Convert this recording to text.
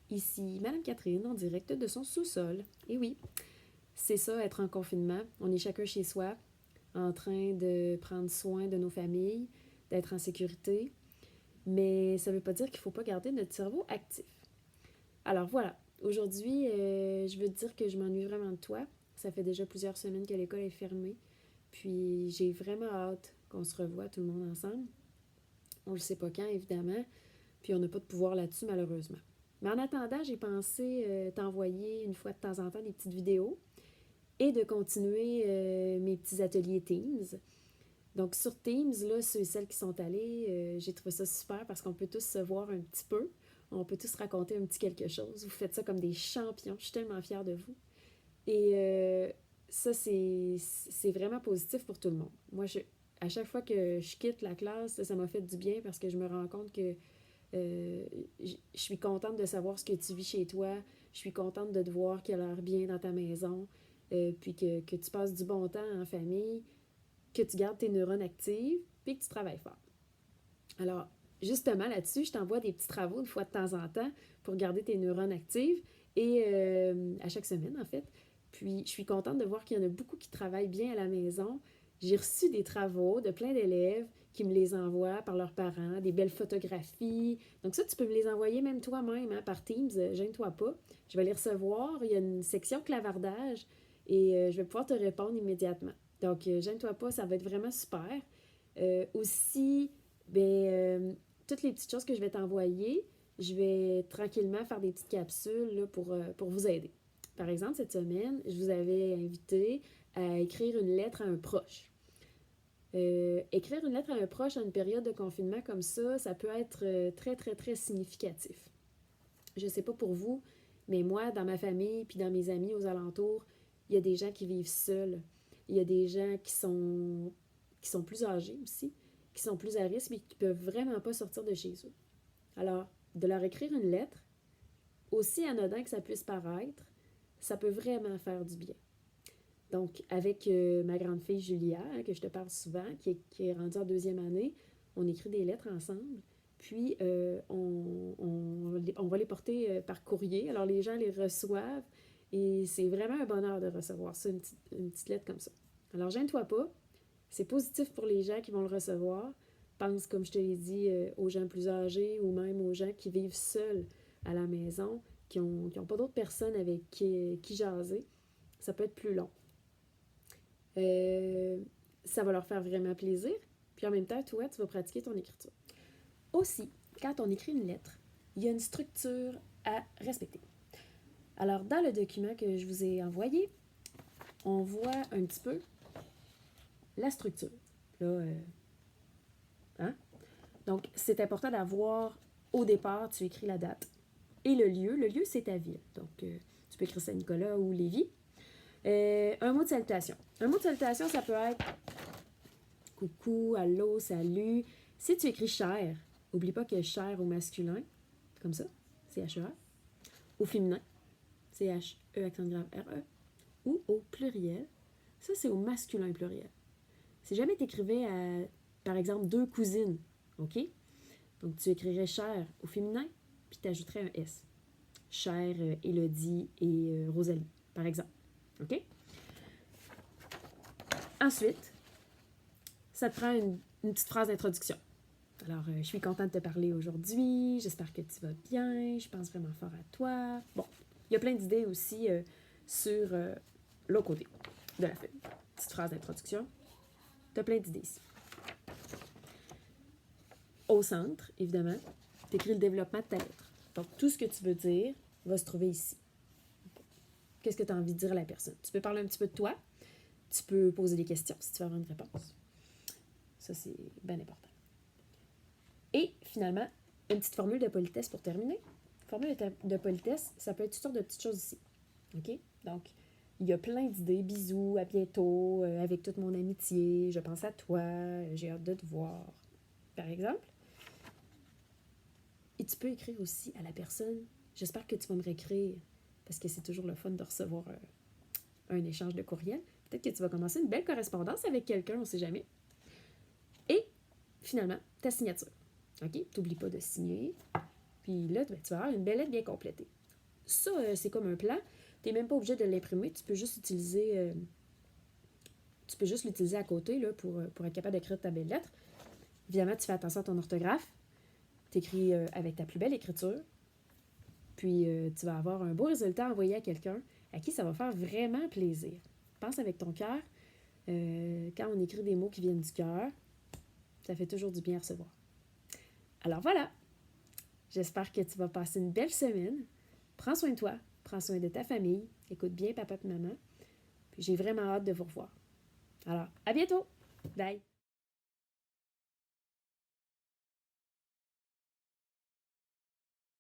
Ici Madame Catherine en direct de son sous-sol. Et oui, c'est ça être en confinement. On est chacun chez soi, en train de prendre soin de nos familles, d'être en sécurité. Mais ça ne veut pas dire qu'il ne faut pas garder notre cerveau actif. Alors voilà, aujourd'hui, je veux te dire que je m'ennuie vraiment de toi. Ça fait déjà plusieurs semaines que l'école est fermée. Puis j'ai vraiment hâte qu'on se revoie tout le monde ensemble. On ne le sait pas quand, évidemment. Puis on n'a pas de pouvoir là-dessus, malheureusement. Mais en attendant, j'ai pensé t'envoyer une fois de temps en temps des petites vidéos et de continuer mes petits ateliers Teams. Donc sur Teams, là, ceux et celles qui sont allés, j'ai trouvé ça super parce qu'on peut tous se voir un petit peu. On peut tous raconter un petit quelque chose. Vous faites ça comme des champions. Je suis tellement fière de vous. Et ça, c'est vraiment positif pour tout le monde. Moi, à chaque fois que je quitte la classe, ça m'a fait du bien parce que je me rends compte que je suis contente de savoir ce que tu vis chez toi. Je suis contente de te voir qu'il a l'air bien dans ta maison. Puis que tu passes du bon temps en famille, que tu gardes tes neurones actives, puis que tu travailles fort. Alors, justement, là-dessus, je t'envoie des petits travaux une fois de temps en temps pour garder tes neurones actives et à chaque semaine, en fait. Puis, je suis contente de voir qu'il y en a beaucoup qui travaillent bien à la maison. J'ai reçu des travaux de plein d'élèves qui me les envoient par leurs parents, des belles photographies. Donc ça, tu peux me les envoyer même toi-même, hein, par Teams, gêne-toi pas. Je vais les recevoir. Il y a une section clavardage et je vais pouvoir te répondre immédiatement. Donc, gêne-toi pas, ça va être vraiment super. Aussi, ben, toutes les petites choses que je vais t'envoyer, je vais tranquillement faire des petites capsules là, pour vous aider. Par exemple, cette semaine, je vous avais invité à écrire une lettre à un proche. Écrire une lettre à un proche en une période de confinement comme ça peut être très, très, très significatif. Je ne sais pas pour vous, mais moi, dans ma famille puis dans mes amis aux alentours, il y a des gens qui vivent seuls. Il y a des gens qui sont plus âgés aussi, qui sont plus à risque, mais qui ne peuvent vraiment pas sortir de chez eux. Alors, de leur écrire une lettre, aussi anodin que ça puisse paraître, ça peut vraiment faire du bien. Donc, avec ma grande fille Julia, hein, que je te parle souvent, qui est rendue en deuxième année, on écrit des lettres ensemble. Puis, on va les porter par courrier. Alors, les gens les reçoivent et c'est vraiment un bonheur de recevoir ça, une petite lettre comme ça. Alors, gêne-toi pas. C'est positif pour les gens qui vont le recevoir. Pense, comme je te l'ai dit, aux gens plus âgés ou même aux gens qui vivent seuls à la maison, qui n'ont pas d'autres personnes avec qui jaser. Ça peut être plus long. Ça va leur faire vraiment plaisir. Puis en même temps, toi, tu vas pratiquer ton écriture. Aussi, quand on écrit une lettre, il y a une structure à respecter. Alors, dans le document que je vous ai envoyé, on voit un petit peu la structure. Là, hein? Donc, c'est important d'avoir, au départ, tu écris la date et le lieu. Le lieu, c'est ta ville. Donc, tu peux écrire Saint-Nicolas ou Lévis. Un mot de salutation. Un mot de salutation, ça peut être coucou, allô, salut. Si tu écris cher, n'oublie pas que cher au masculin, comme ça, C-H-E-R, au féminin, C-H-E, accent grave, R-E, ou au pluriel, ça c'est au masculin pluriel. Si jamais tu écrivais à, par exemple, deux cousines, OK? Donc tu écrirais cher au féminin, puis tu ajouterais un S. Cher Élodie et Rosalie, par exemple. OK? Ensuite, ça te prend une petite phrase d'introduction. Alors, je suis contente de te parler aujourd'hui. J'espère que tu vas bien. Je pense vraiment fort à toi. Bon, il y a plein d'idées aussi sur l'autre côté de la feuille. Petite phrase d'introduction. Tu as plein d'idées ici. Au centre, évidemment, tu écris le développement de ta lettre. Donc, tout ce que tu veux dire va se trouver ici. Qu'est-ce que tu as envie de dire à la personne? Tu peux parler un petit peu de toi. Tu peux poser des questions si tu veux avoir une réponse. Ça, c'est bien important. Et finalement, une petite formule de politesse pour terminer. Formule de politesse, ça peut être toutes sortes de petites choses ici. OK? Donc, il y a plein d'idées. Bisous, à bientôt, avec toute mon amitié, je pense à toi, j'ai hâte de te voir, par exemple. Et tu peux écrire aussi à la personne, j'espère que tu vas me réécrire, parce que c'est toujours le fun de recevoir un échange de courriel. Peut-être que tu vas commencer une belle correspondance avec quelqu'un, on ne sait jamais. Et finalement, ta signature. OK? T'oublies pas de signer. Puis là, tu vas avoir une belle lettre bien complétée. Ça, c'est comme un plan. Tu n'es même pas obligé de l'imprimer. Tu peux juste utiliser... tu peux juste l'utiliser à côté là, pour être capable d'écrire ta belle lettre. Évidemment, tu fais attention à ton orthographe. Tu écris avec ta plus belle écriture. Puis, tu vas avoir un beau résultat à envoyer à quelqu'un à qui ça va faire vraiment plaisir. Pense avec ton cœur. Quand on écrit des mots qui viennent du cœur, ça fait toujours du bien à recevoir. Alors voilà, j'espère que tu vas passer une belle semaine. Prends soin de toi, prends soin de ta famille, écoute bien papa et maman. Puis j'ai vraiment hâte de vous revoir. Alors, à bientôt! Bye!